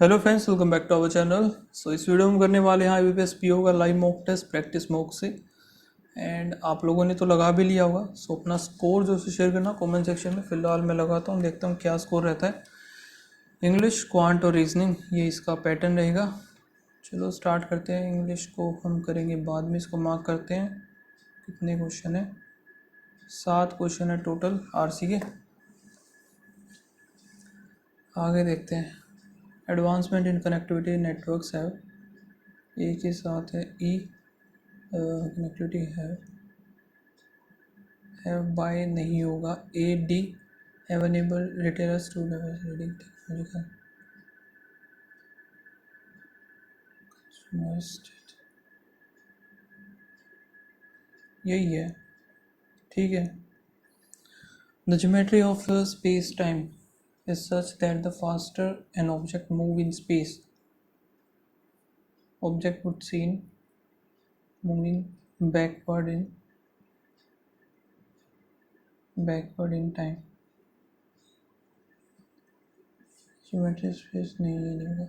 Hello friends, welcome back to our channel. So इस video में करने वाले हैं IBPS PO का live mock test practice mock से। एंड आप लोगों ने तो लगा भी लिया होगा। सो अपना स्कोर जो है शेयर करना कमेंट सेक्शन में। फिलहाल मैं लगाता हूँ, देखता हूँ क्या स्कोर रहता है। इंग्लिश, क्वांट और रीजनिंग, ये इसका पैटर्न रहेगा। चलो स्टार्ट करते हैं। इंग्लिश को हम करेंगे बाद में, इसको मार्क करते हैं। कितने क्वेश्चन है? 7 क्वेश्चन है टोटल RC के। आगे देखते हैं। एडवांसमेंट इन कनेक्टिविटी नेटवर्क्स है, ए के साथ है ई। कनेक्टिविटी है बाय नहीं होगा। A D have enable retailers to reading technological यही है, ठीक है। The geometry of space time is such that the faster an object move in space, object would seen moving backward in time. Geometry space नहीं, ये नहीं होगा।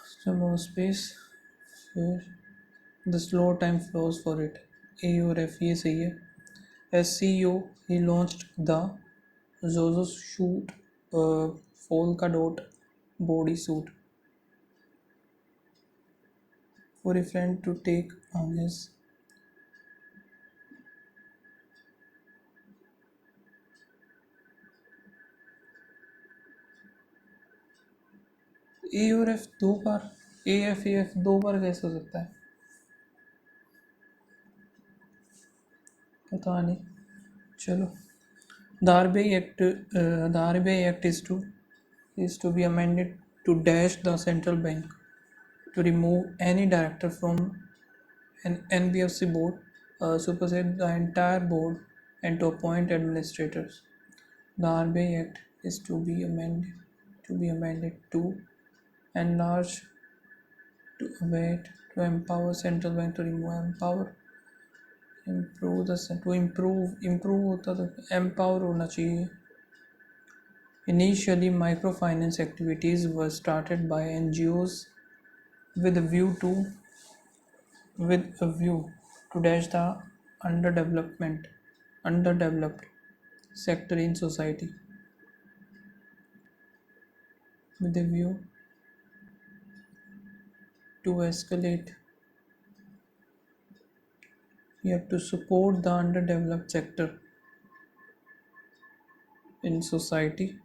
System of space, the slow time flows for it. A और F ये सही है। SCO he launched the Zozo shoot Polka dot body suit for a friend to take on his ए और F दो बार, AF दो बार कैसे हो सकता है? पता नहीं। चलो, the RBI Act is to be amended to dash the central bank to remove any director from an NBFC board, supersede the entire board, and to appoint administrators. The RBI Act is to be amended to enlarge, to abate, to empower central bank to improve होता तो empower होना चाहिए। Initially, microfinance activities were started by NGOs with a view to dash the underdeveloped sector in society. With a view to escalate, you have to support the underdeveloped sector in society.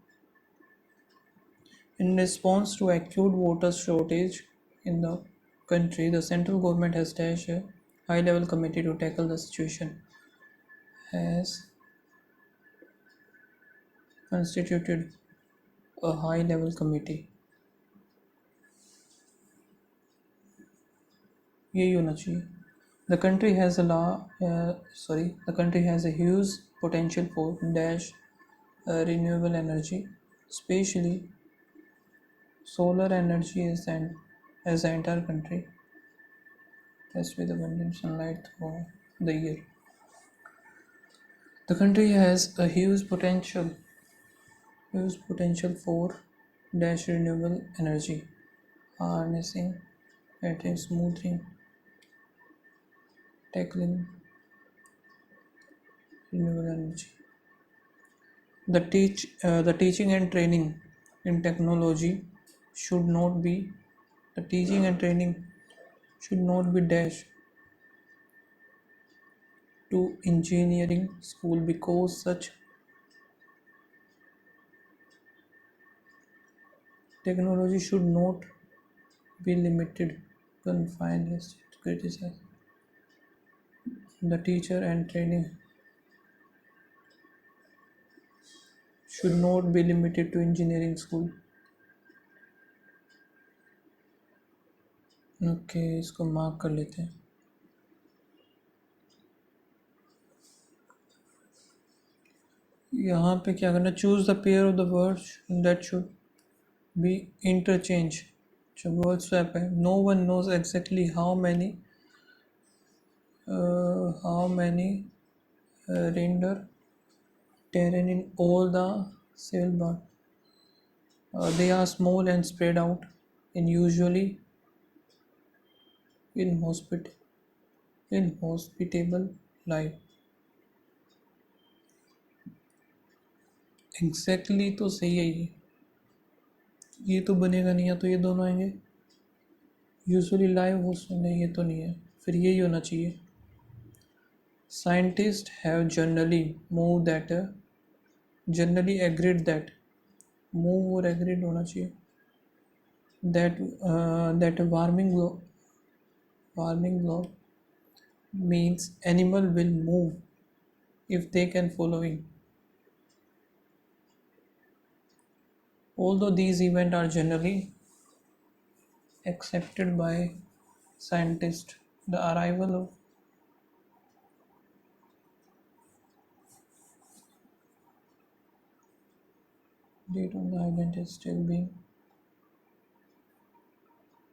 In response to acute water shortage in the country, the central government has dashed a high-level committee to tackle the situation. Has constituted a high-level committee. यही होना चाहिए। The country has a huge potential for dash renewable energy, especially solar energy as the entire country has with abundant sunlight throughout the year. The country has a huge potential for dash renewable energy, harnessing and smoothing, tackling renewable energy. The teaching and training in technology should not be dashed to engineering school, because such technology should not be limited, confined, to criticize. The teacher and training should not be limited to engineering school. Okay, इसको mark कर लेते हैं। यहाँ पे क्या करना? Choose the pair of the words that should be interchange. जो word swap है, no one knows exactly how many render terrain in all the civil bar. They are small and spread out, and usually in hospitable life. Exactly तो सही है ये तो बनेगा नहीं, या तो ये दोनों आएंगे। यूजुअली लाइव होस्ट नहीं, ये तो नहीं है, फिर यही होना चाहिए। Scientist have generally agreed that, move और एग्रीड होना चाहिए, that warming law means animal will move if they can following. Although these events are generally accepted by scientists, the arrival of date on the island is still being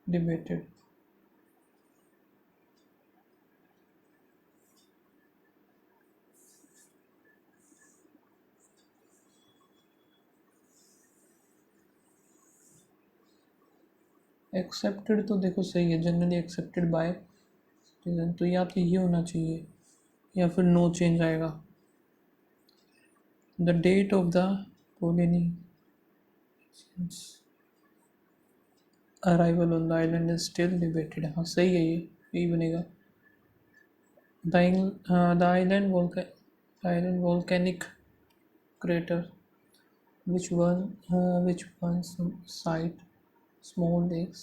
debated. Accepted तो देखो सही है, generally accepted by citizen, तो या तो ये होना चाहिए या फिर नो चेंज आएगा। The date of the Polynesian arrival on the island is still debated. हाँ सही है, ये यही बनेगा। The island volcanic crater which once site small lakes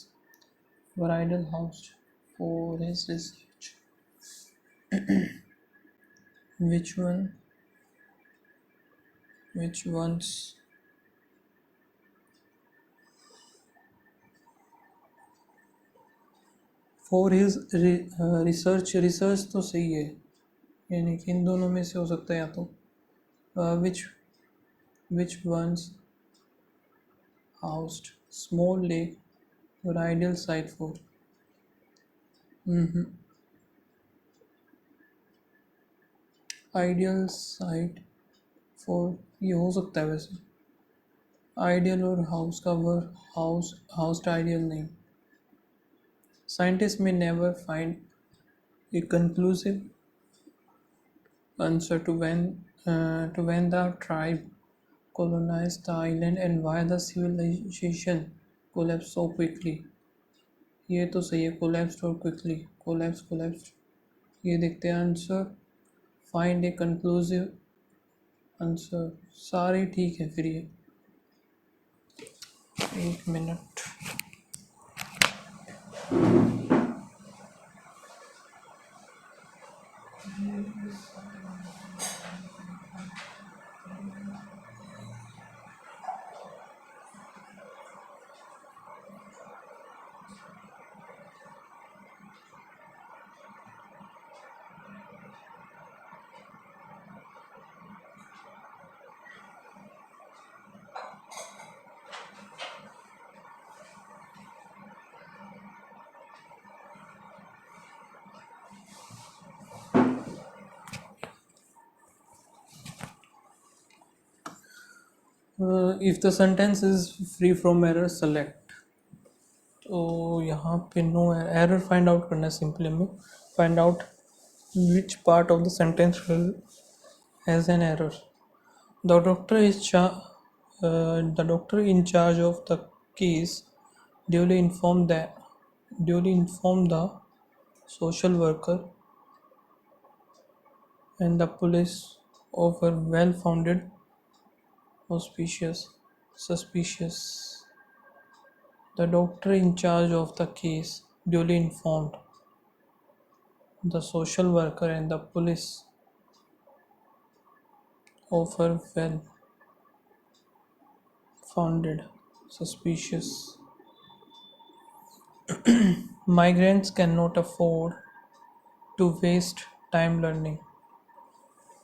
were idle housed for his research. which one which once for his research तो सही है, यानी कि इन दोनों में से हो सकता है, या तो which once housed small lake were ideal site for ideal site for, ये हो सकता है वैसे। आइडियल और हाउस का वर्क हाउस आइडियल नहीं। साइंटिस्ट में never find A conclusive answer to when the tribe colonized the island and why the civilization collapsed so quickly. ये तो सही है, collapsed और quickly, collapsed। ये देखते हैं आंसर, फाइंड ए कंक्लूसिव आंसर, सारे ठीक है। फिर ये 1 minute. If the sentence is free from error select, तो यहाँ पे नो एरर फाइंड आउट करना है। सिंपली हमें find out which part of the sentence has an error. The doctor in charge of the case duly informed the social worker and the police of a well-founded suspicious. The doctor in charge of the case duly informed the social worker and the police of her well-founded suspicious. Migrants cannot afford to waste time learning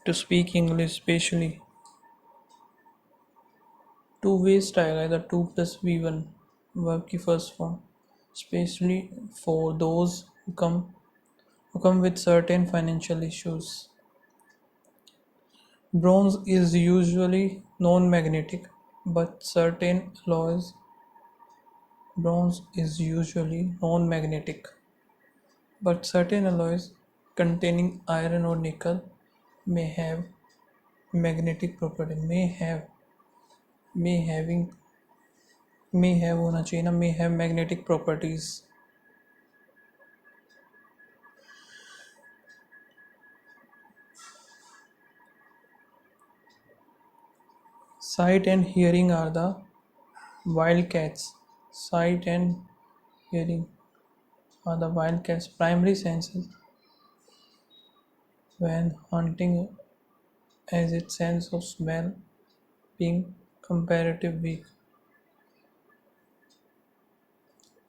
to speak English, especially to waste आएगा इधर 2+V1 verb की first form, especially for those who come with certain financial issues. Bronze is usually non-magnetic but certain alloys, bronze is usually non-magnetic, but certain alloys containing iron or nickel may have magnetic property may having may have होना चाहिए ना may have magnetic properties. Sight and hearing are the wildcats. Sight and hearing are the wildcat's primary senses when hunting, as its sense of smell being comparatively weak.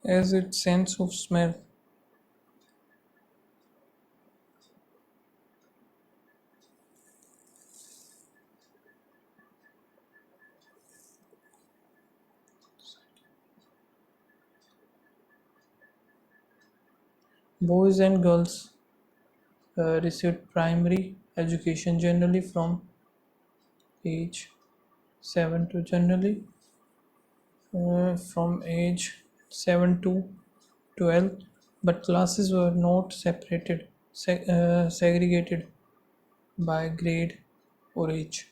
As its sense of smell, boys and girls receive primary education generally from age 7 to generally from age 7 to 12, but classes were not segregated by grade or age.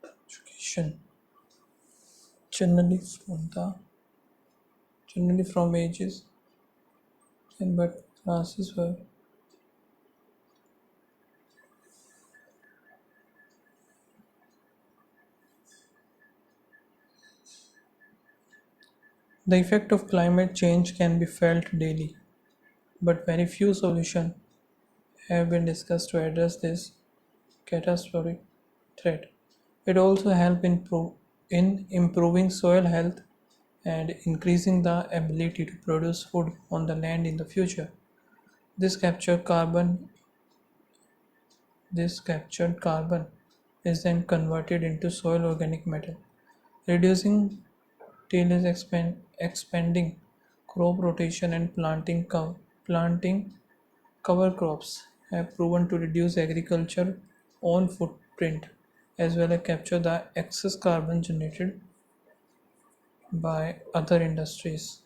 Education generally from the generally from ages, and but classes were the effect of climate change can be felt daily, but very few solutions have been discussed to address this catastrophic threat. It also helps in improving soil health and increasing the ability to produce food on the land in the future. This captured carbon this captured carbon is then converted into soil organic matter, reducing tillage expanding crop rotation and planting cover crops have proven to reduce agriculture own footprint as well as capture the excess carbon generated by other industries.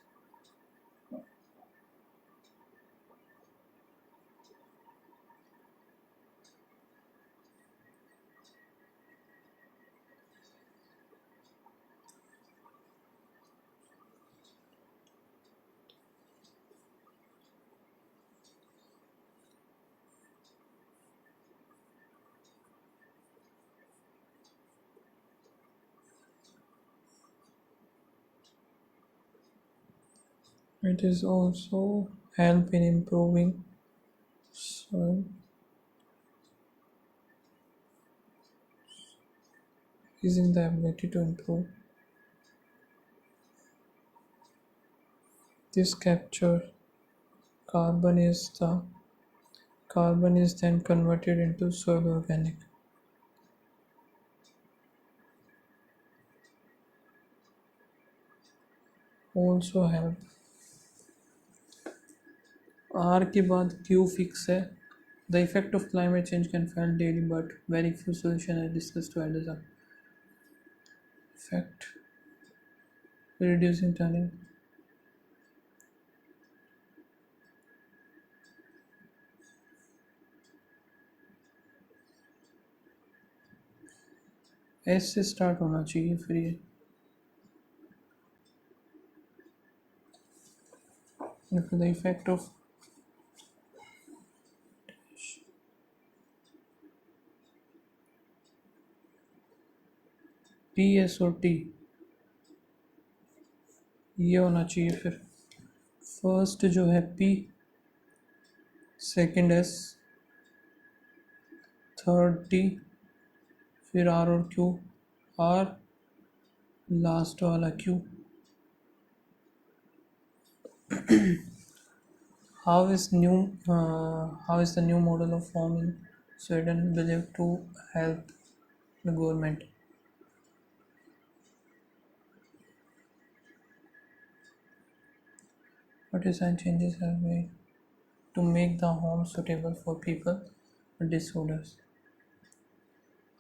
It is also help in improving soil using the ability to improve this capture carbon is the carbon is then converted into soil organic also help R के बाद Q fix है. The effect of climate change can felt daily, but very few solutions are discussed to address the effect. Reducing turning. S से start होना चाहिए फिर ये. The effect of P S और T ये होना चाहिए फिर. फर्स्ट जो है P, second S, third T, फिर R और Q, R, लास्ट वाला Q. How is the new model of form in Sweden believed to help the government? What design changes have made to make the home suitable for people disorders.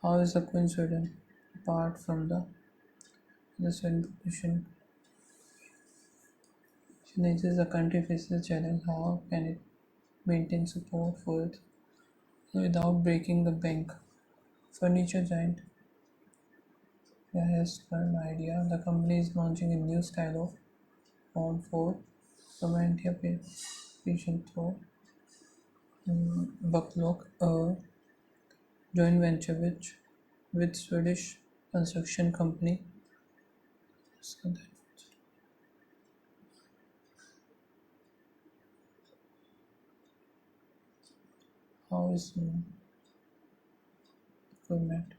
How is the coincidence apart from the solution? As a country faces a challenge, how can it maintain support for it without breaking the bank? Furniture giant has an idea. The company is launching a new style of phone for Romantia patient through Bucklock, a joint venture with Swedish construction company. So that how is equipment?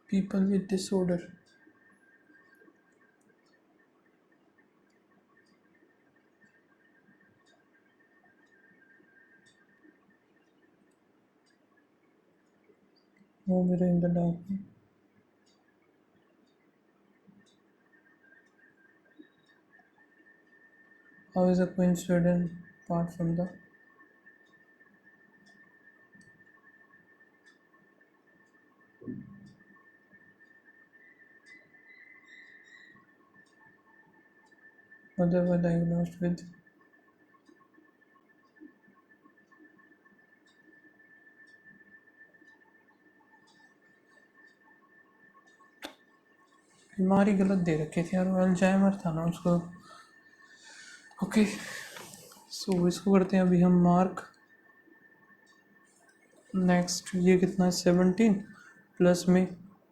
People with disorder. No mirror in the dark. How is a coincidence apart from the mother were diagnosed with बीमारी गलत दे रखी थी यार, Alzheimer था ना उसको। Okay, सो इसको करते हैं अभी हम मार्क। नेक्स्ट ये कितना है 17 प्लस में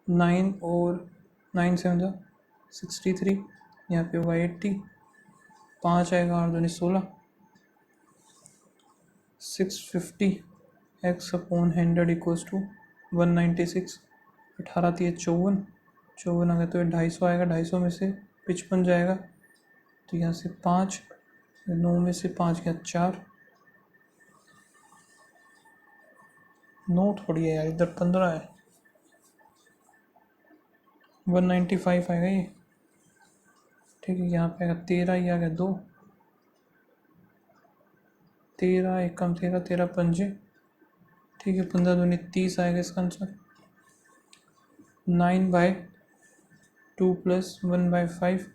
9 और 9 7 63, यहाँ पे हुआ 80, 5 आएगा और 2 16, 650 एक्स अपॉन 100 इक्वल्स टू 196, 18 थी 54, 54 आ गया तो 250 आएगा, 250 में से 55 जाएगा तो यहाँ से 5, 9 में से 5 गया 4, 9 थोड़ी है यार, इधर 15 है, 195 आएगा ये। ठीक है, यहाँ पे आएगा 13, ये आ गया 2, 13 एक कम 13, 13 पंजे, ठीक है 15 दूनी 30 आएगा इसका आंसर। 9/2 प्लस 1/5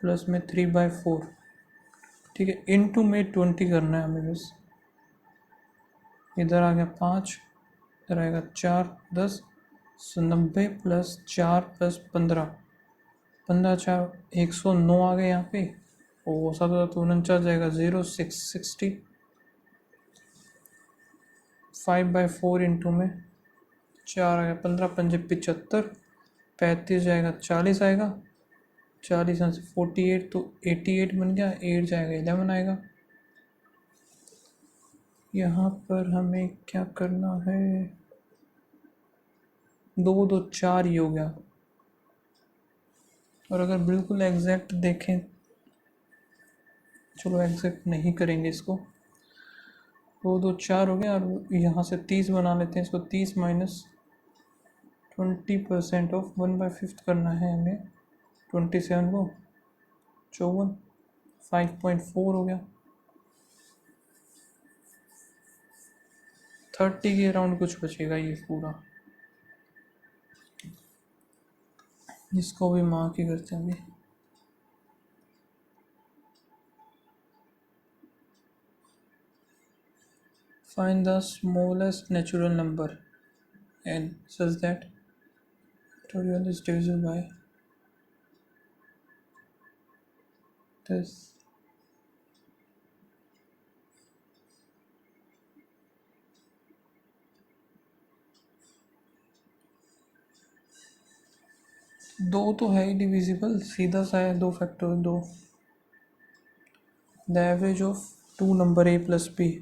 प्लस में 3/4, ठीक है इनटू में 20 करना है हमें बस। इधर आ गया 5, इधर आएगा 4 10, 90 प्लस 4 प्लस 15, 15 4 109 आ गया यहाँ पे, और 7 तो 49 जाएगा 0 6 60, 5/4 इंटू में 4 आ गया 15 पंजे 75, 35 जाएगा 40 आएगा, 40 यहाँ से 48 तो 88 बन गया, 8 जाएगा 11 आएगा। यहाँ पर हमें क्या करना है, 2 2 4 ही हो गया। और अगर बिल्कुल एग्जैक्ट देखें, चलो एग्जैक्ट नहीं करेंगे इसको, 2 2 4 हो गया, और यहाँ से 30 बना लेते हैं इसको, 30 माइनस 20% ऑफ 1/5 करना है हमें, 27 को 54, 5.4 हो गया, 30 के अराउंड कुछ बचेगा ये पूरा। इसको भी मार्क ही करते हैं अभी। Find the smallest natural number n such that factorial is divisible by this. दो तो है ही डिविजिबल, सीधा सा है 2 factor 2, the average of 2 number a plus b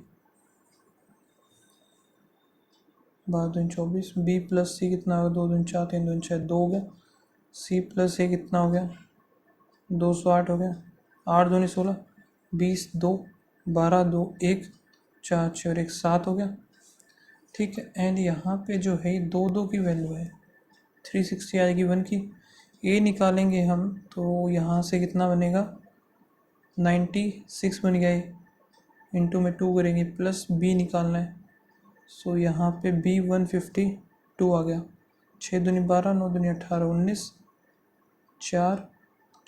12 दूनी 24, b प्लस c कितना होगा 2 दूनी 4 3 दूनी 6 2 हो गया, c प्लस a कितना हो गया 208 हो गया, 8 दूनी 16, 20 2 12 2 1 4 6 और 1 7 हो गया, ठीक है। एंड यहाँ पे जो है 2 2 की वैल्यू है 360 आएगी 1 की, ए निकालेंगे हम तो यहाँ से कितना बनेगा 96 बन गया, इंटू में 2 करेंगे, प्लस बी निकालना है, सो यहाँ पे बी 152 आ गया, 6 दूनी 12 9 दूनी 18 19, 4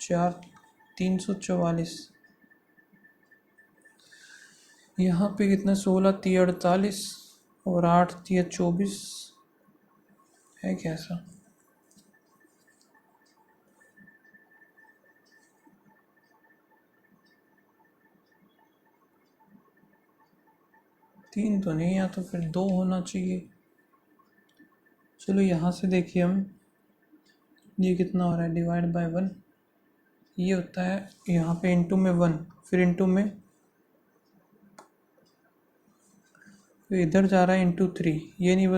4 344, यहाँ पे कितना 16 3 48 और 8 3 24 है कैसा, तीन तो नहीं, या तो फिर 2 होना चाहिए। चलो यहाँ से देखिए हम, ये कितना हो रहा है डिवाइड बाय 1, ये होता है यहाँ पे इंटू में 1, फिर इंटू में, फिर इधर जा रहा है इंटू 3, ये नहीं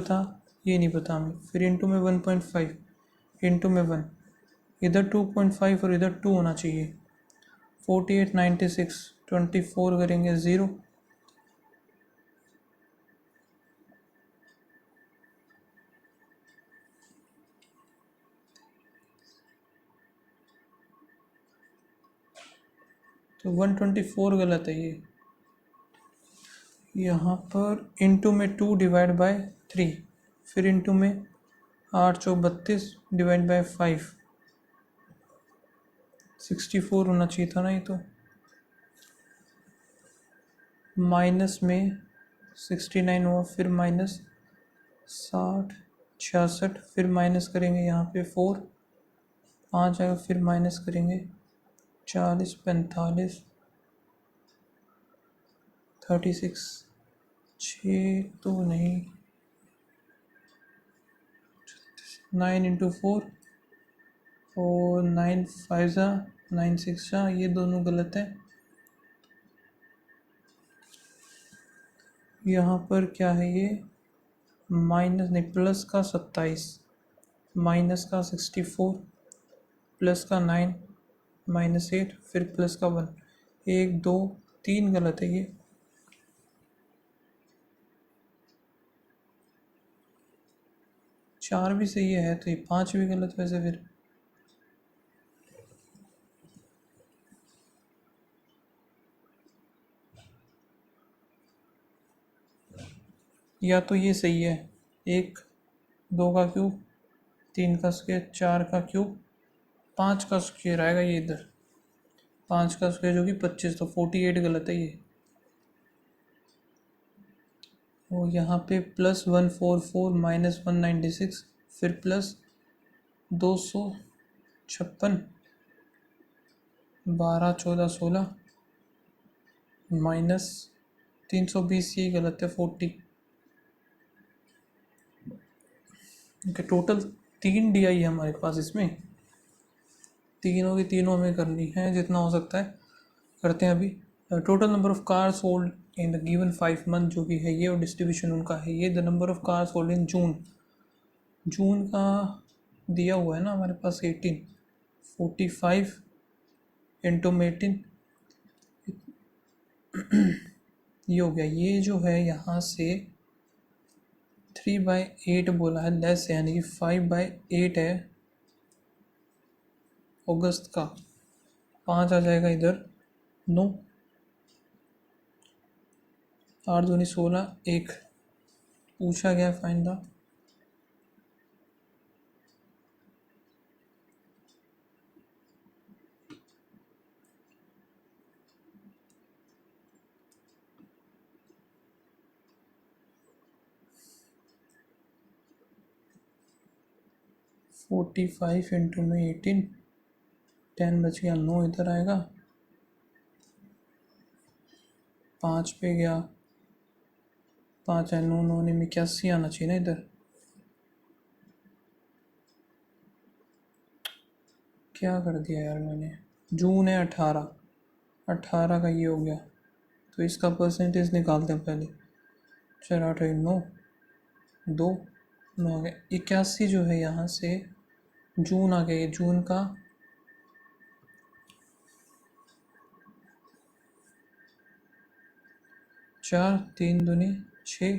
पता हमें, फिर इंटू में 1.5 इंटू में 1, इधर 2.5 और इधर 2 होना चाहिए, 48 96 24 करेंगे 0, तो 124 गलत है ये। यहाँ पर इंटू में 2 डिवाइड बाय 3, फिर इंटू में 8 चौक 32 डिवाइड बाय 5, 64 होना चाहिए था ना ये तो। माइनस में 69 हुआ, फिर माइनस 60, 66, फिर माइनस करेंगे यहाँ पे 4, 5 आएगा, फिर माइनस करेंगे 40, 45, 36, 6 तो नहीं, 9 × 4 और 9 5 जा, 9 6 जा, ये दोनों गलत है। यहाँ पर क्या है ये, माइनस नहीं, प्लस का 27, माइनस का 64, प्लस का 9, -8, फिर प्लस का 1, 1 2 3 गलत है ये। चार भी सही है तो ये 5 भी गलत वैसे फिर। या तो ये सही है, 1 2 का क्यूब, 3 का स्क्वायर, 4 का क्यूब, 5 का स्क्वायर आएगा ये इधर, 5 का स्क्वायर जो कि 25, तो 48 गलत है ये। और यहाँ पे +144 -196, फिर प्लस 256, 12 14 16 -320, ये गलत है 40। ओके, टोटल 3 DI है हमारे पास इसमें, तीनों की तीनों हमें करनी है, जितना हो सकता है करते हैं अभी। Total number of car sold in the given 5 month जो कि है ये, और डिस्ट्रीब्यूशन उनका है ये। The number of car sold in June, June का दिया हुआ है ना हमारे पास 18, 45 इंटू में 18, ये हो गया। ये जो है यहाँ से 3/8 बोला है लेस, यानी कि 5/8 है अगस्त का, 5 आ जाएगा इधर, 9, 8 दूनी 16, 1 पूछा गया फाइंड द 45 इंटू में 18, 10 बच गया, 9 इधर आएगा, 5 पे गया, 5 है, 9 9 में 81 आना चाहिए ना इधर। क्या कर दिया यार मैंने। जून है 18, 18 का ये हो गया, तो इसका परसेंटेज निकालते हैं पहले। 4 8 9, 2 9 आ गया, 81 जो है यहाँ से जून आ गया, ये जून का 4 3 दूनी 6,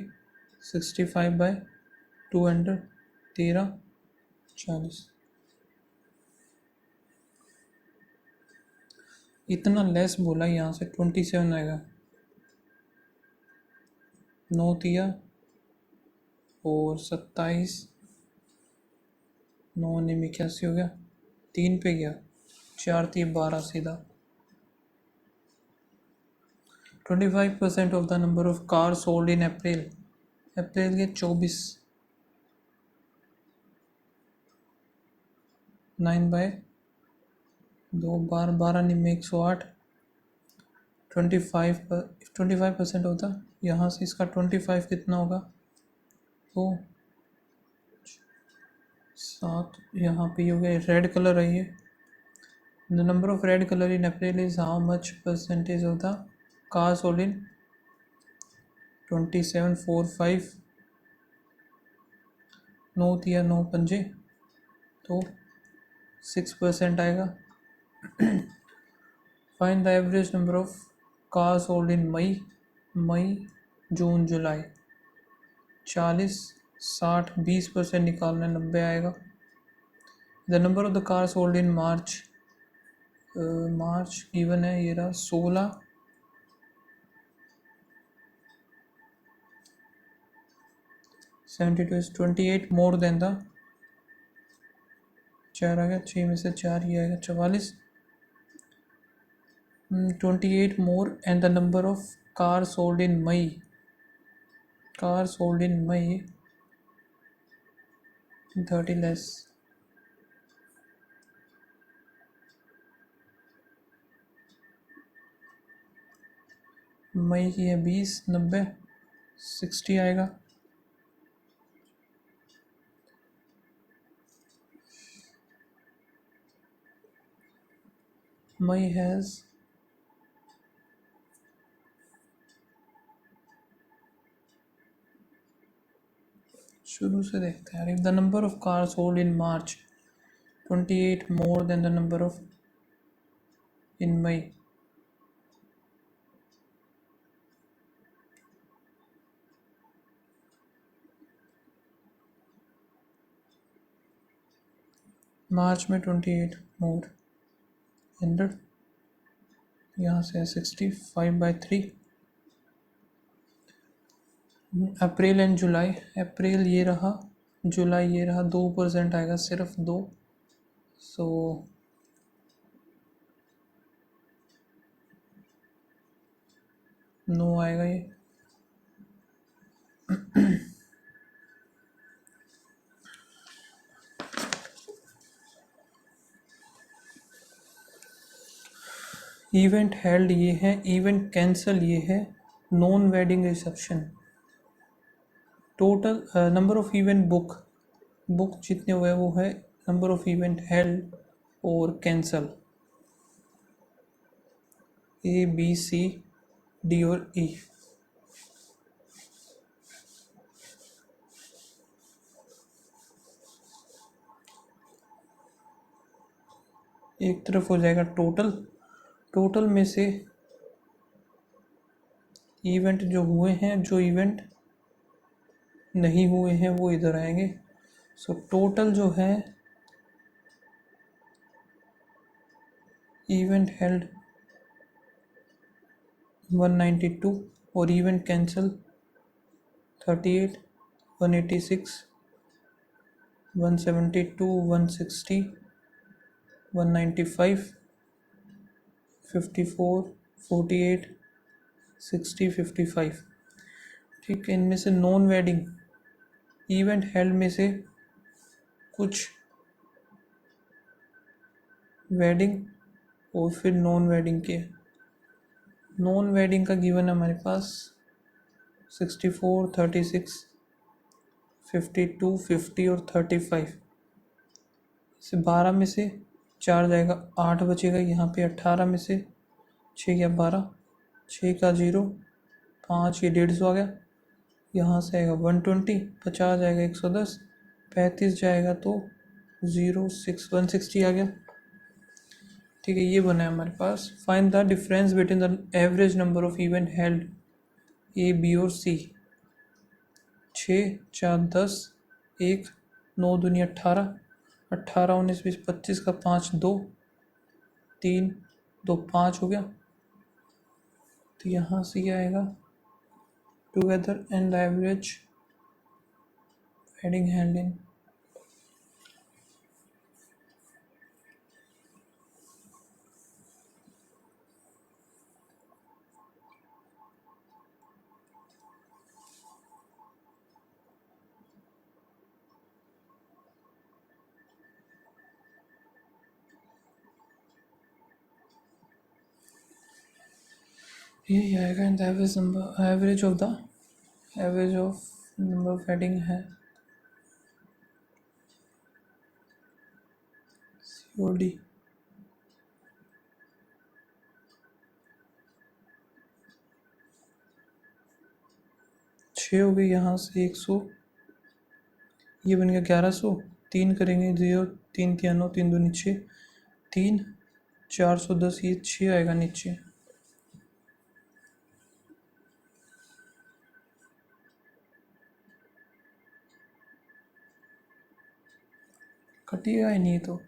65/200, 13 40, इतना लेस बोला, यहाँ से 27 आएगा, 9 दिया और 27, 9 ने 81 हो गया, 3 पे गया, 4 3 12 सीधा। 25% of the number of car sold in April, April के 24, 9/2 12 12 में 108, 25% होता, यहाँ से इसका 25 कितना होगा, तो 7, यहाँ पे हो गया। रेड कलर है ये, the number of red colour in April is how much percentage of the car sold in 2745, 9 दिया, 9 पंजे, तो 6% आएगा। Find the average number of car sold in May, May June July, 40 60, 20% निकालना, 90 आएगा। द number of the car sold in March, March given है ये रहा 16, 72 is 28 मोर देन द, 4 आ गया, 6 में से 4 ही आएगा, 44, 28 more, and the number of cars sold in May. Cars sold in May 30 less. मई की है 20, 90, 60 आएगा. मई हैज़ शुरू से देखते हैं. If the number of car sold in March 28 more than the number of in May. March में 28 मोर 100, यहाँ से 65/3. अप्रैल एंड जुलाई. अप्रैल ये रहा, जुलाई ये रहा. 2% आएगा, सिर्फ 2. सो नो आएगा ये. इवेंट हेल्ड ये है, इवेंट कैंसल ये है, non wedding reception. Total number of event book जितने हुए वो है नंबर ऑफ इवेंट हेल्ड और cancel. A B C D और ई. एक तरफ हो जाएगा टोटल में से इवेंट जो हुए हैं, जो इवेंट नहीं हुए हैं वो इधर आएंगे. सो टोटल जो है इवेंट हेल्ड 192 और इवेंट कैंसल 38, 186, 172, 160, 195, 54, 48, 60, 55. ठीक है. इनमें से नॉन वेडिंग इवेंट हेल्ड में से कुछ वेडिंग और फिर नॉन वेडिंग के. नॉन वेडिंग का गिवन है हमारे पास 64, 36, 52, 50 और 35. इसे 12 में से 4 जाएगा, 8 बचेगा. यहाँ पे 18 में से 6 या 12, 6 का 0, 5 ये 150 आ गया. यहाँ से आएगा 120, 50 जाएगा 110, 35 जाएगा तो 160 आ गया. ठीक है. ये बना है हमारे पास. Find the difference between the average number of event held A B और सी. 6, 4, 10, 1, 9 दूनी 18, 18, 19, 20, 25 का 5, 2, 3, 2, 5 हो गया. तो यहाँ से ये आएगा together and the average wedding held in. यही आएगा. In the average number, average of number of wedding है COD. छः हो गई. यहाँ से 100, ये बन गया 1100. 3 करेंगे 0, 3 3 9, 3 2 6, 3, 410. ये 6 आएगा नीचे. कटिएगा ही नहीं तो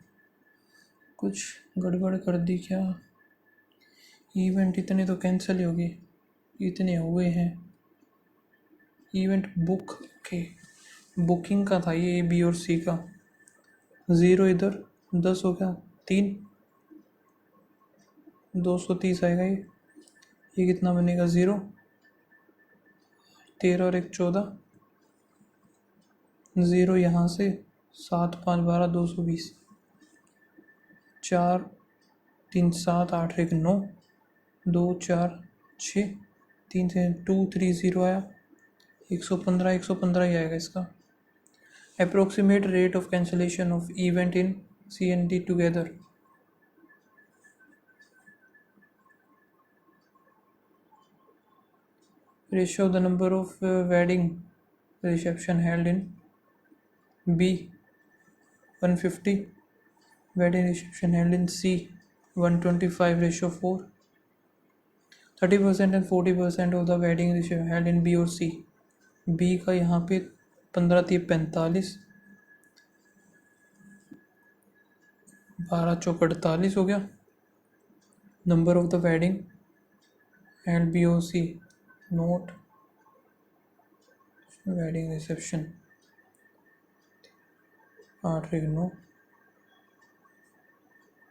कुछ गड़बड़ कर दी क्या. इवेंट इतने तो कैंसिल ही होगी, इतने हुए हैं. इवेंट बुक के बुकिंग का था ये, ए बी और सी का. 0 इधर, 10 हो गया. 3, 230 आएगा ये कितना बनेगा 0, 13 और 1 14, 0 यहाँ से, 7 5 12 220, 4 3 7 8 1 9, 2 4 6, 3 से 2 3 0 आया, 115 ही आएगा इसका। Approximate rate of cancellation of event in CND together. Ratio of the number of wedding reception held in B 150, wedding reception held in C 125:4, 30% and 40% of the wedding reception held in B और C। B का यहाँ पे 15 3 45, 12 4 48 हो गया। Number of the wedding and B O C not wedding reception 8 1 9,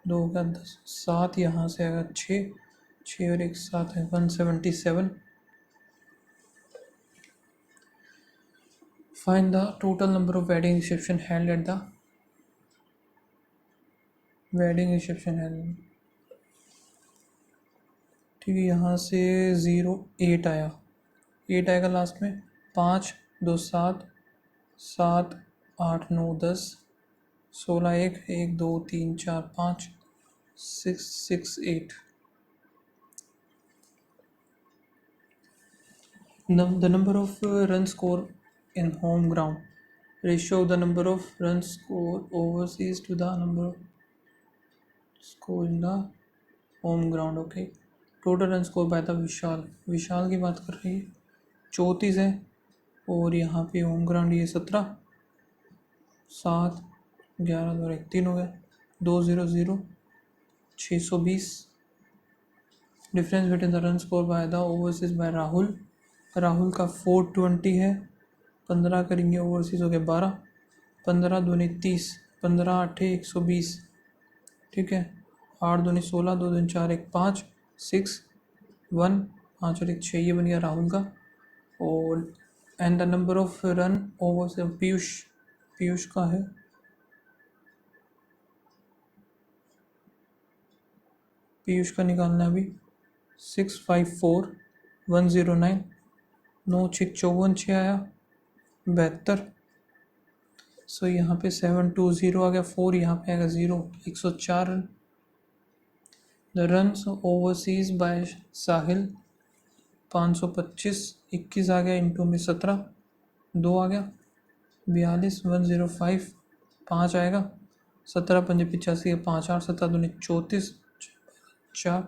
2 का 10, 7 यहाँ से आएगा 6, 6 और 1 7 है 177। Find the total number of wedding reception held at the wedding reception held. ठीक है, यहाँ से 0 8 आया, 8 आएगा लास्ट में, 5 2 7, 7 8 9 10, 16 1 1 2 3 4 5 6 6 8। The number of run score in home ground, ratio of the number of runs score overseas to the number of score in the home ground। Okay, total run score by the Vishal की बात कर रही है, 34 है, और यहाँ पे home ground ये 17, 7 11 और 1 3 हो गया, 200 620। Difference between the run score by the overseas by Rahul का 420 है, 15 करेंगे ओवरसीज हो गया 12, 15 दूनी 30, 15 8 120, ठीक है, 8 दूनी 16, 2 दूनी 4 1 5 6 1, 5 और 1 6, ये बन गया राहुल का। और and the number of run over से पीयूष का है, पीयूष का निकालना है अभी, 654109, 9 6 54 6 आया 72। सो यहाँ पे 720 आ गया, 4 यहाँ पे आएगा 0, 104 run. The runs overseas by Sahil 525, 21 आ गया, इंटू में 17, 2 आ गया, 42 105, 5 आएगा, 17 5 85, 5 8 7 दूनी 34, 4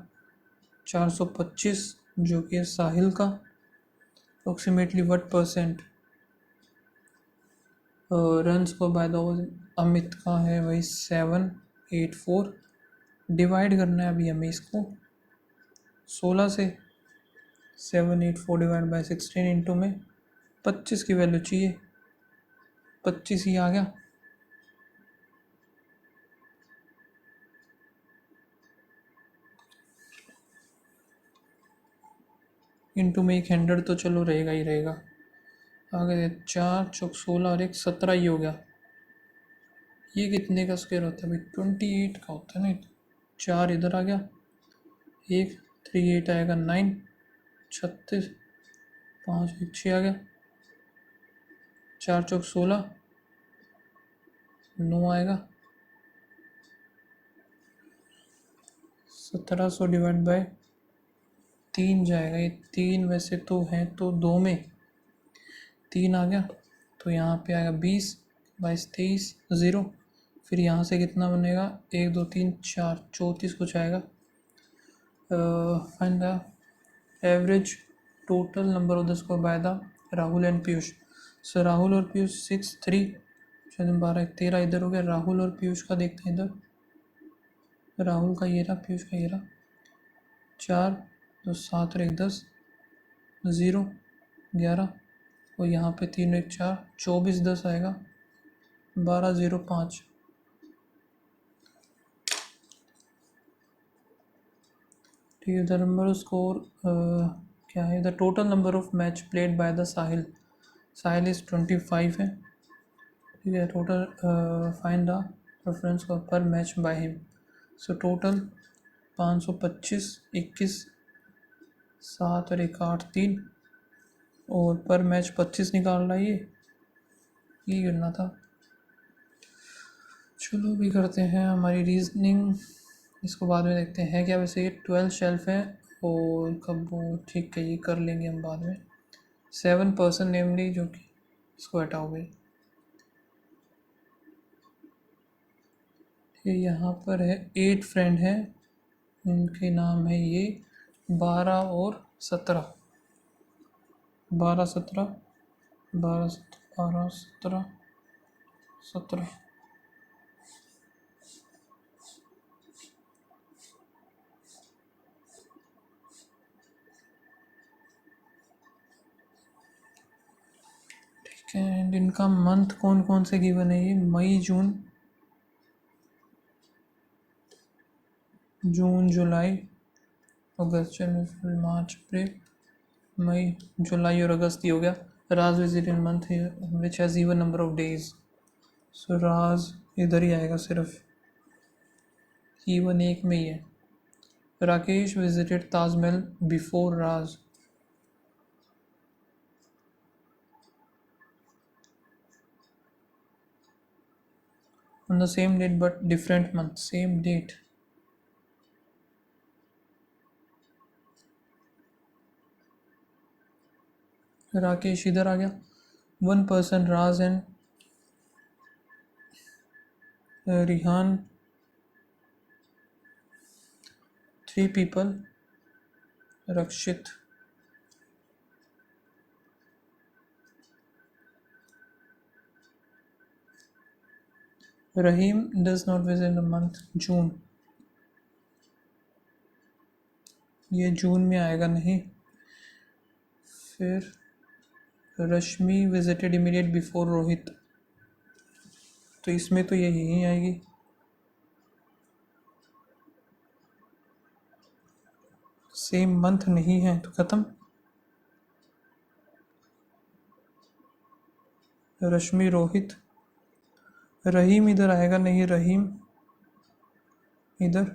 425 जो कि है साहिल का। अप्रोक्सीमेटली व्हाट परसेंट रन्स को बाय द अमित का है वही 784। डिवाइड करना है अभी हमें इसको 16 से, 784 डिवाइड बाय 16 इंटू में 25 की वैल्यू चाहिए, 25 ही आ गया। इंटू में 100 तो चलो रहेगा ही रहेगा। आगे 4 चौक 16 और 1 17 ही हो गया। ये कितने का स्क्वायर होता है भाई? 28 का होता है ना। 4 इधर आ गया, 1 3 8 आएगा 9, 36, 5 1 6 आ गया, 4 चौक 16, 9 आएगा, 1700 डिवाइड बाय 3 जाएगा। ये 3 वैसे तो है तो 2 में 3 आ गया, तो यहाँ पे आएगा 20 22 23 0। फिर यहाँ से कितना बनेगा? 1 2 3 4 34 कुछ आएगा। Find the average total number of the score by the Rahul and Piyush. So Rahul और पीयूष 6 3 12 13 इधर हो गया। राहुल और पीयूष का देखते हैं, इधर राहुल का ये रहा, पीयूष का ये रहा। 4 2 7 और 1 10 0 11, और यहाँ पे 3 1 4 24 10 आएगा, 12 0 5। ठीक है, द नंबर ऑफ स्कोर क्या है, the total number of match played by the Sahil, Sahil is 25 है। ठीक है, टोटल फाइंड द प्रेफरेंस पर match by him. So total 525, 21, 7 और 1 8 3, और पर मैच 25 निकाल रहा है ये करना था। चलो भी करते हैं हमारी रीजनिंग, इसको बाद में देखते हैं क्या। वैसे ये 12 शेल्फ है और कब वो, ठीक है ये कर लेंगे हम बाद में। 7 पर्सन नेमली, जो कि इसको हटाओ भाई। ये यहाँ पर है 8 फ्रेंड है, इनके नाम है ये 12 और 17, 12 17, 12 12 17 17। ठीक है, एंड इनका मंथ कौन कौन से गिवन है, ये मई जून, जून जुलाई अगस्त जनवरी फरवरी मार्च अप्रैल मई, जुलाई और अगस्त ही हो गया। Raj visit in month which has even number of days, so Raj इधर ही आएगा, सिर्फ इवन एक में ही है। Rakesh visited Taj Mahal before Raj, on the same date but different month, same date। राकेश इधर आ गया। 1 person Raj and Rihan, 3 people Rakshit, Rahim does not visit the month June, ये जून में आएगा नहीं। फिर Rashmi visited immediate before Rohit, तो इसमें तो यही आएगी। सेम मंथ नहीं है तो ख़त्म। रश्मि रोहित, रहीम इधर आएगा नहीं, रहीम इधर,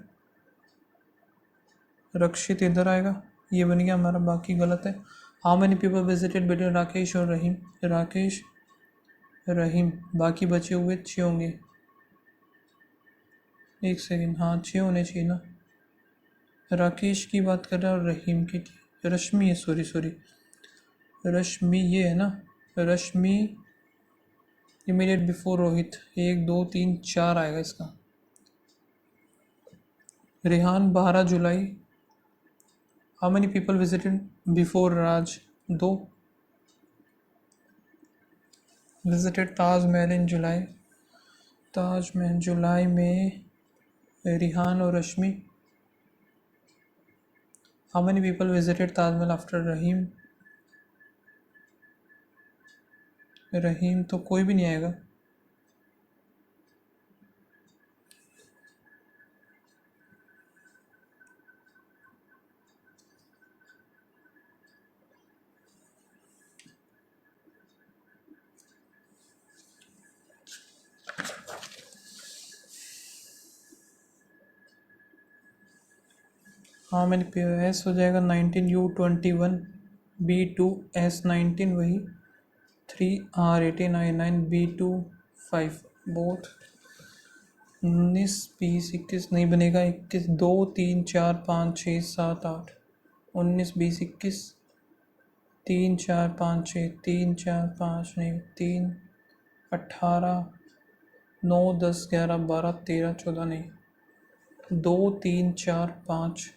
रक्षित इधर आएगा, ये बन गया हमारा, बाकी गलत है। How many people visited between Rakesh और रहीम, राकेश रहीम, बाकी बचे हुए 6 होंगे। एक सेकेंड, हाँ 6 होने चाहिए ना। राकेश की बात कर रहा है और रहीम की, रश्मि है, सॉरी रश्मि ये है ना, रश्मि इमीडिएट बिफोर रोहित, 1 2 3 4 आएगा इसका। रेहान 12 जुलाई, how many people visited before Raj, 2 visited Taj Mahal in July, Taj Mahal जुलाई में रिहान और Rashmi. How many people visited Taj Mahal after Rahim, Rahim तो कोई भी नहीं आएगा। हाँ मैंने एस हो जाएगा 19, U 21, B 2 S 19, वही 3 R 18 I 9 B 2 5, बोथ 19 20 21 नहीं बनेगा, 21 2 3 4 5 6 7 8, 19 20 21 3 4 5 6 3 4 5 नहीं 3 18 9 10 11 12 13 14 नहीं 2 3 4 5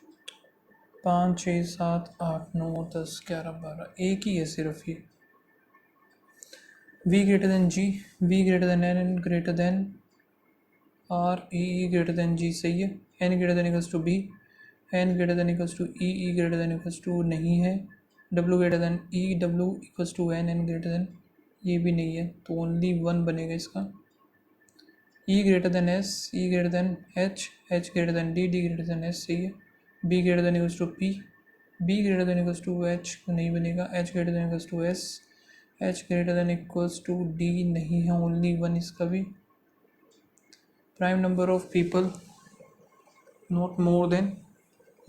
5 6 7 8 9 10 11 12, एक ही है सिर्फ ये। V greater than G, V greater than N, N greater than R, E greater than G, सही है। N greater than equals to B, N greater than equals to E greater than equals to नहीं है। W greater than E, W equals to N, N greater than, ये भी नहीं है, तो only 1 बनेगा इसका। E greater than S, E greater than H, H greater than D, D greater than S, सही है। B greater than equals to P, B greater than equals to H नहीं बनेगा, H greater than equals to S, H greater than equals to D नहीं है, only one इसका भी। Prime number of people not more than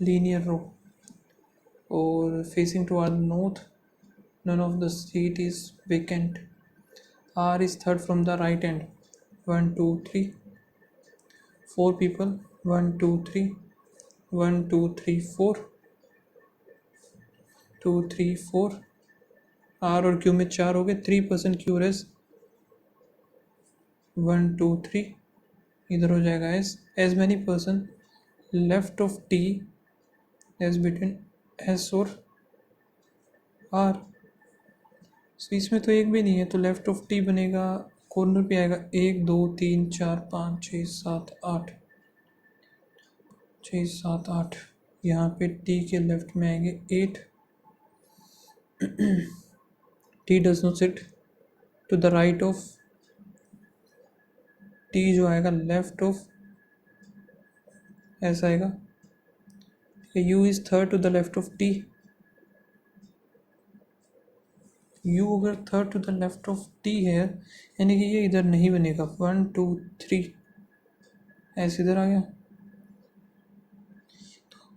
linear row, और facing toward north, none of the seat is vacant, R is third from the right end, 1 2 3 4 people, 1 2 3 1 2 3 4 2 3 4, R और Q में 4 हो गए, 3% क्यूरेस, 1 2 3 इधर हो जाएगा S, as many person left of T as between S और R, तो इसमें तो एक भी नहीं है, तो लेफ्ट ऑफ टी बनेगा, कॉर्नर पे आएगा 1 2 3 4 5 6 7 8 6 7 8, यहाँ पे टी के लेफ्ट में आएंगे 8, T does not sit to the right of, T जो आएगा लेफ्ट ऑफ ऐसा आएगा, U is third to the left of T, U अगर third to the left of T है यानी कि ये इधर नहीं बनेगा, 1 2 3 ऐसे इधर आ गया,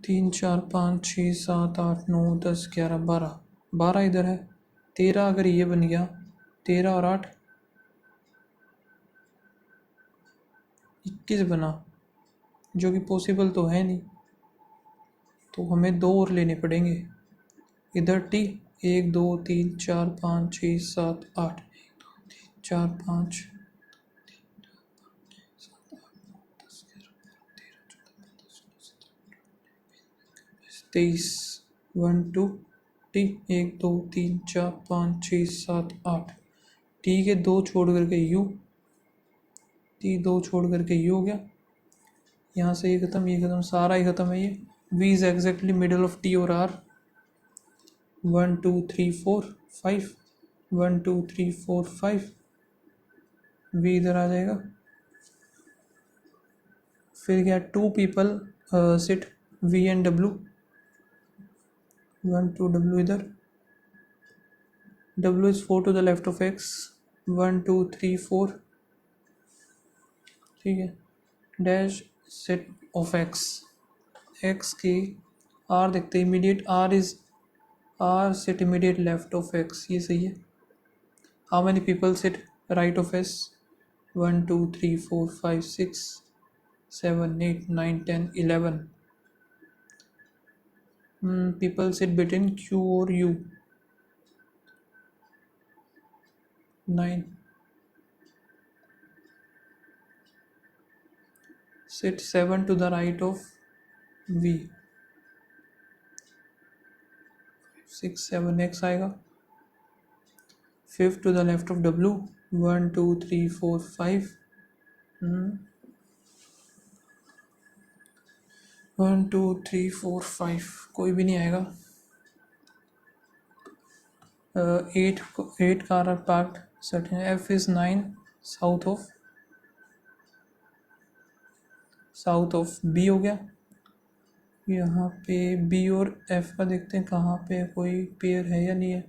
3 4 5 6 7 8 9 10 11 12, 12 इधर है, 13 अगर ये बन गया, 13 और 8 21 बना, जो कि पॉसिबल तो है नहीं, तो हमें 2 और लेने पड़ेंगे, इधर टी 1 2 3 4 5 6 7 8, 4 5 23, 1 2 टी 1 2 3 4 5 6 7 8, टी के 2 छोड़ करके यू, टी 2 छोड़ करके यू हो गया, यहाँ से ये खत्म, ये खत्म, सारा ही खत्म है ये, V is exactly middle of T और आर, 1 2 3 4 5, 1 2 3 4 5, वी इधर आ जाएगा, फिर क्या 2 people sit V and W, 1 2 W इधर, W is 4 to the left of X, 1 2 3 4, ठीक है, dash set of X, X की आर देखते immediate, R is R sit immediate left of X, ये सही है, how many people sit right of S, 1 2 3 4 5 6 7 8 9 10 11, people sit between Q और U, 9, sit 7 to the right of V, 6 7 X आएगा, 5 to the left of W, 1 2 3 4 5, 1 2 3 4 5 कोई भी नहीं आएगा, 8 car are parked set है, F is 9 south of B हो गया, यहाँ पे B और F का देखते हैं कहाँ पे कोई पेयर है या नहीं है,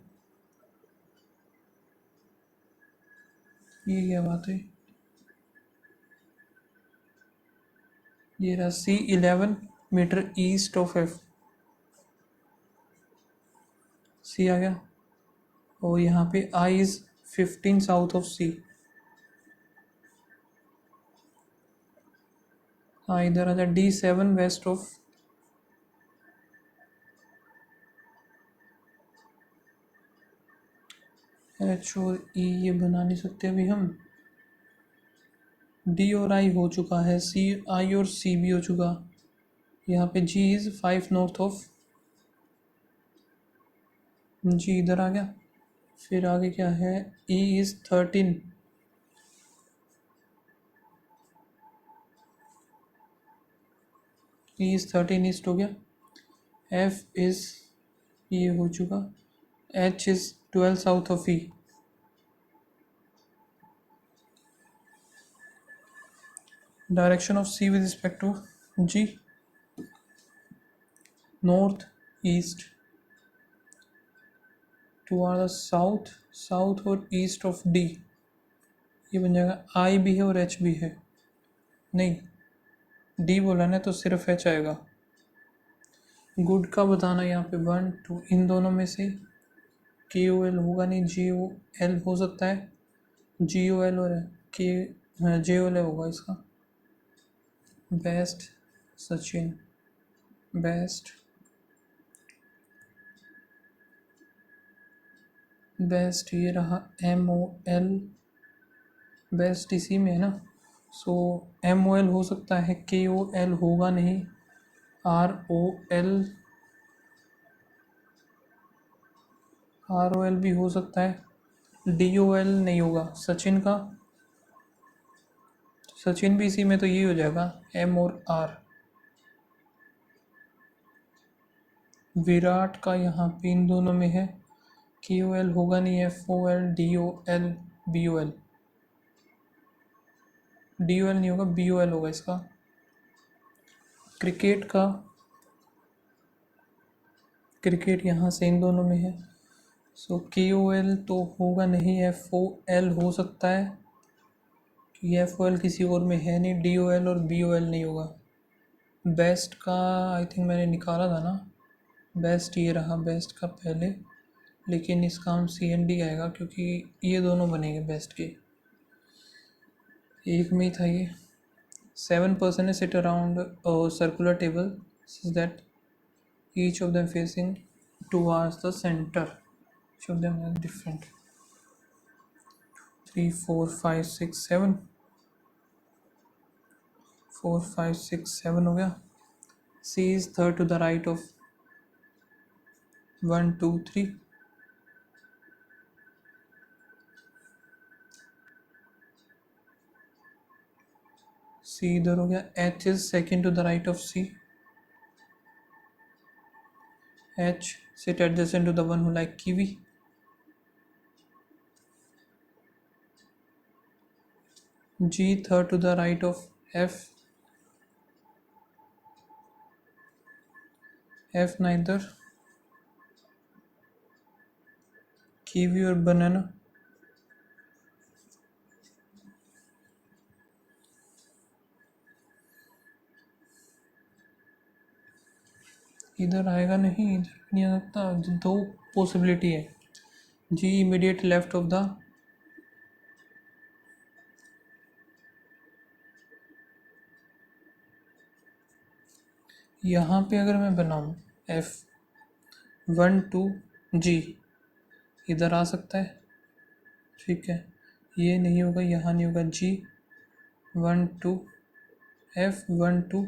ये क्या बात है, ये रहा C 11 metre east of F, C आ गया, और यहाँ पे I is 15 south of C, हाँ इधर आ जाए, D7 वेस्ट ऑफ, H और E ये बना नहीं सकते अभी हम, D और I हो चुका है, C I और C भी हो चुका, यहाँ पे G is 5 north of, G इधर आ गया, फिर आगे क्या है, E is 13, E is 13 east हो गया, F इज ये हो चुका, H is 12 south of E, direction of C with respect to G, north east, toward south, south और ईस्ट ऑफ डी, ये बन जाएगा आई भी है और एच भी है, नहीं डी बोला ना तो सिर्फ एच आएगा। गुड का बताना यहाँ पे 1 2 इन दोनों में से के ओ एल होगा नहीं, जी ओ एल हो सकता है, जी ओ एल और के जे ओ एल होगा इसका। बेस्ट सचिन, बेस्ट, बेस्ट ये रहा एम ओ एल, बेस्ट इसी में है ना, सो एम ओ एल हो सकता है, के ओ एल होगा नहीं, R O L, R O L भी हो सकता है, डी ओ एल नहीं होगा सचिन का, सचिन भी इसी में तो ये हो जाएगा एम और आर। विराट का यहाँ पे इन दोनों में है, के ओ एल होगा नहीं, F O L, D O L, B O L, D O L नहीं होगा, बी ओ एल होगा इसका। क्रिकेट का, क्रिकेट यहाँ से इन दोनों में है, सो के ओ एल तो होगा नहीं, एफ ओ एल हो सकता है, एफ ओ एल किसी और में है नहीं, डी ओ एल और बी ओ एल नहीं होगा। बेस्ट का आई थिंक मैंने निकाला था ना, बेस्ट ये रहा बेस्ट का पहले, लेकिन इसका हम सी एन डी आएगा क्योंकि ये दोनों बनेंगे बेस्ट के, एक में ही था ये। 7 person sit around a circular table so that each of them facing towards the center, each of them are different, 3 4 5 6 7, 4 5 6 7 हो गया। C is third to the right of 1 2 3, C इधर हो गया, H is second to the right of C, H sit adjacent to the one who like kiwi, G third to the right of F, F neither, kiwi और banana, इधर आएगा नहीं, इधर नहीं आ सकता, दो पॉसिबिलिटी है, जी इमीडिएट लेफ्ट ऑफ द, यहाँ पे अगर मैं बनाऊँ एफ 1 2 जी, इधर आ सकता है, ठीक है, ये नहीं होगा, यहाँ नहीं होगा, जी 1 2 एफ 1 2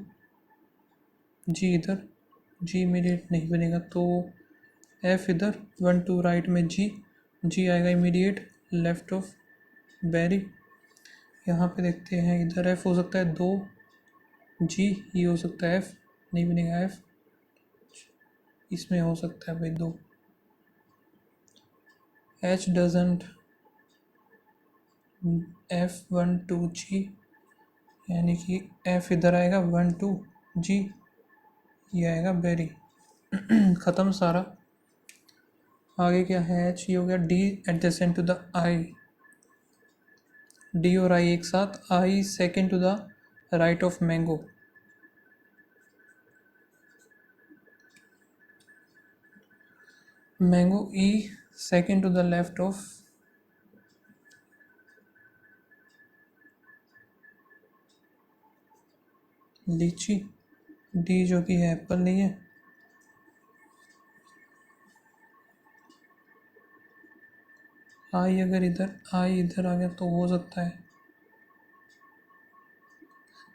जी, इधर जी इमीडिएट नहीं बनेगा तो एफ इधर 1 2 राइट में जी, जी आएगा इमीडिएट लेफ्ट ऑफ बैरी। यहाँ पे देखते हैं, इधर एफ हो सकता है 2 जी, ये हो सकता है एफ नहीं बनेगा, एफ इसमें हो सकता है भाई 2, एच डजेंट एफ 1 2 जी, यानी कि एफ इधर आएगा 1 2 जी, ये आएगा बेरी। ख़त्म सारा। आगे क्या है, एच ये हो गया, D adjacent to the I, D और आई एक साथ, I second to the right of mango, mango E second to the left of lychee, D जो कि है एप्पल नहीं है, आई अगर इधर आई इधर आ गया तो हो सकता है,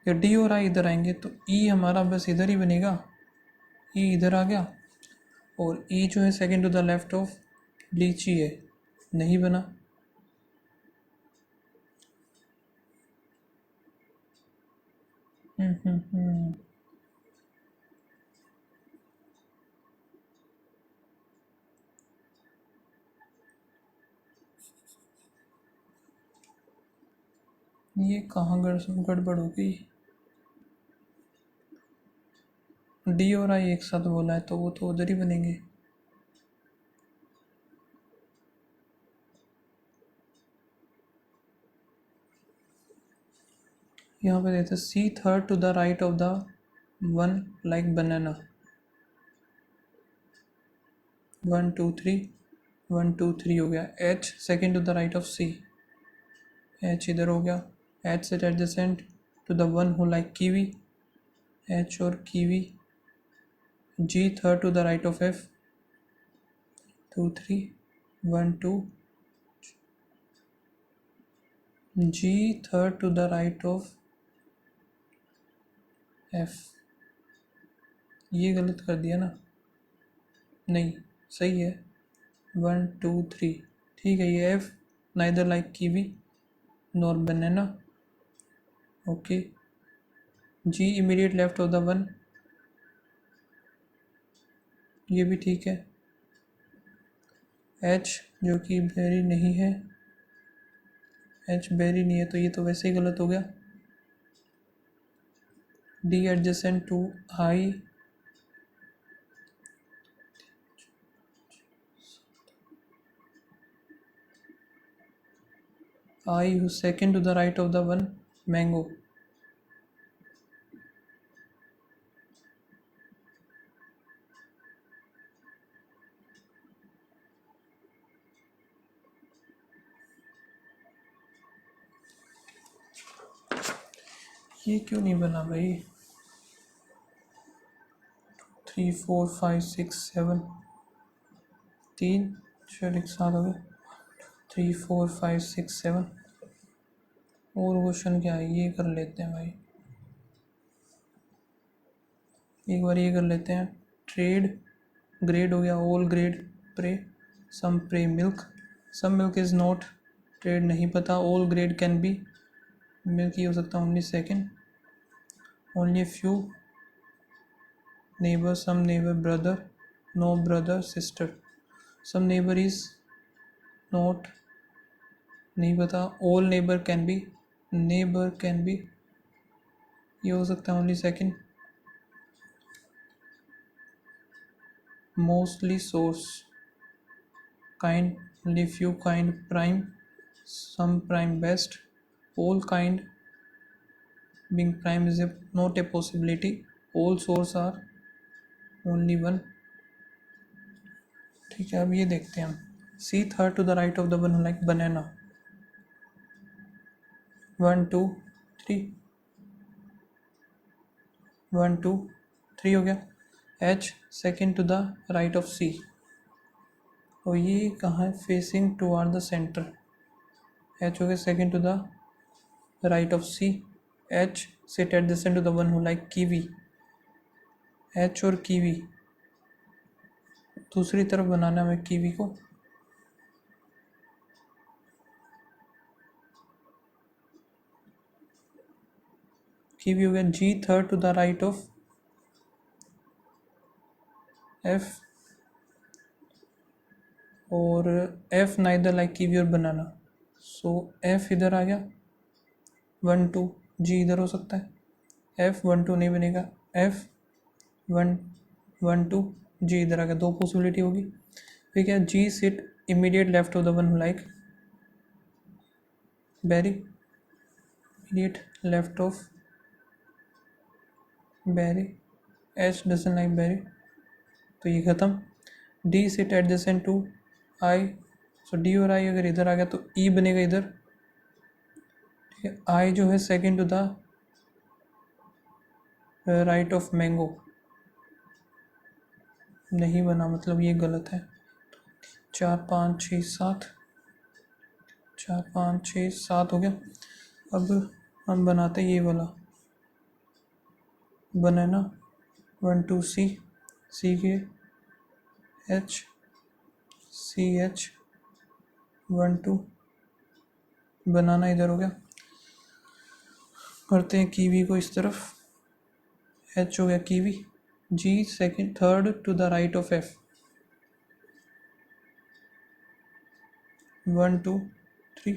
या डी और आई इधर आएंगे तो ई हमारा बस इधर ही बनेगा, ई इधर आ गया, और ई जो है second to the left of lychee है, नहीं बना। हम्म। ये कहाँ गड़बड़ हो गई, डी और आई एक साथ बोला है तो वो तो उधर ही बनेंगे। यहाँ पे देते C third to the right of the one like banana. 1 2 3 1 2 3 हो गया। H second to the right of C, H इधर हो गया। H set adjacent to the one who like kiwi, H और kiwi. G third to the right of F, 2 3 1 2। G third to the right of F, ये गलत कर दिया ना, नहीं सही है। 1 2 3 ठीक है। ये F neither like kiwi nor banana, okay. G immediate left of the one, ये भी ठीक है। एच जो कि बेरी नहीं है, एच बेरी नहीं है तो ये तो वैसे ही गलत हो गया। D adjacent to I, I who second to the right of the one mango. ये क्यों नहीं बना भाई? 3 4 5 6 7, 3 चल एक साथ हो गए। 3 4 5 6 7। और क्वेश्चन क्या है, ये कर लेते हैं भाई, एक बार ये कर लेते हैं। ट्रेड ग्रेड हो गया, all grade pray, some pray milk, some milk is not trade नहीं पता। All grade can be, milk ही हो सकता है। Only second, only few neighbour, some neighbour brother, no brother sister. Some neighbour is not नहीं पता। All neighbour can be, neighbour can be, ये हो सकता है। Only second, mostly source, kind, only few kind prime, some prime best, all kind being prime is not a possibility, all source are only one। ठीक है, अब ये देखते हैं हम। C third to the right of the one like banana, 1 2 3, 1 2 3 हो गया। H second to the right of C, और ये कहाँ है? Facing toward the centre. H हो गया second to the right of C, H sit adjacent to the one who like kiwi, H और kiwi दूसरी तरफ बनाना है कीवी को। कीवी हो गया। G third to the right of F, और एफ नाइदर लाइक कीवी और बनाना, सो F इधर आ गया। 1 2 जी इधर हो सकता है। एफ 1 2 नहीं बनेगा। एफ 1 1 2 जी इधर आ गया, दो पॉसिबिलिटी होगी। फिर क्या? G sit immediate left of the one like berry, immediate left of berry, H doesn't like berry, तो ये ख़त्म। D sit adjacent to I, so D और आई अगर इधर आ गया तो ई बनेगा इधर। ठीक है, आई जो है second to the right of mango, नहीं बना, मतलब ये गलत है। 4 5 6 7, 4 5 6 7 हो गया। अब हम बनाते ये वाला बनाना, 1 2 सी, सी के एच, सी एच 1 2, बनाना इधर हो गया। करते हैं कीवी को इस तरफ, एच हो गया kiwi. G second third to the right of F, 1 2 3,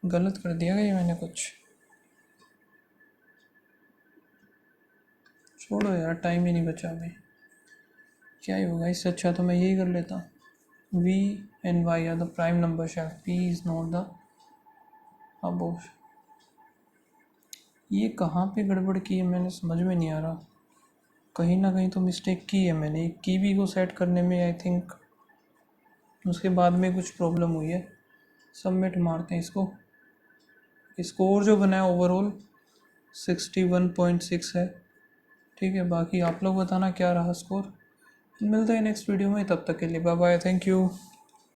गलत कर दिया क्या ये मैंने कुछ? छोड़ो यार, टाइम ही नहीं बचा अभी, क्या ही होगा। इससे अच्छा तो मैं यही कर लेता। V and Y are the prime number chef, P is not the above. ये कहाँ पे गड़बड़ की है मैंने समझ में नहीं आ रहा। कहीं ना कहीं तो मिस्टेक की है मैंने, कीवी को सेट करने में आई थिंक। उसके बाद में कुछ प्रॉब्लम हुई है। सबमिट मारते हैं इसको। स्कोर जो बना है ओवरऑल 61.6 है। ठीक है, बाकी आप लोग बताना क्या रहा स्कोर। मिलते हैं नेक्स्ट वीडियो में, तब तक के लिए बाय बाय, थैंक यू।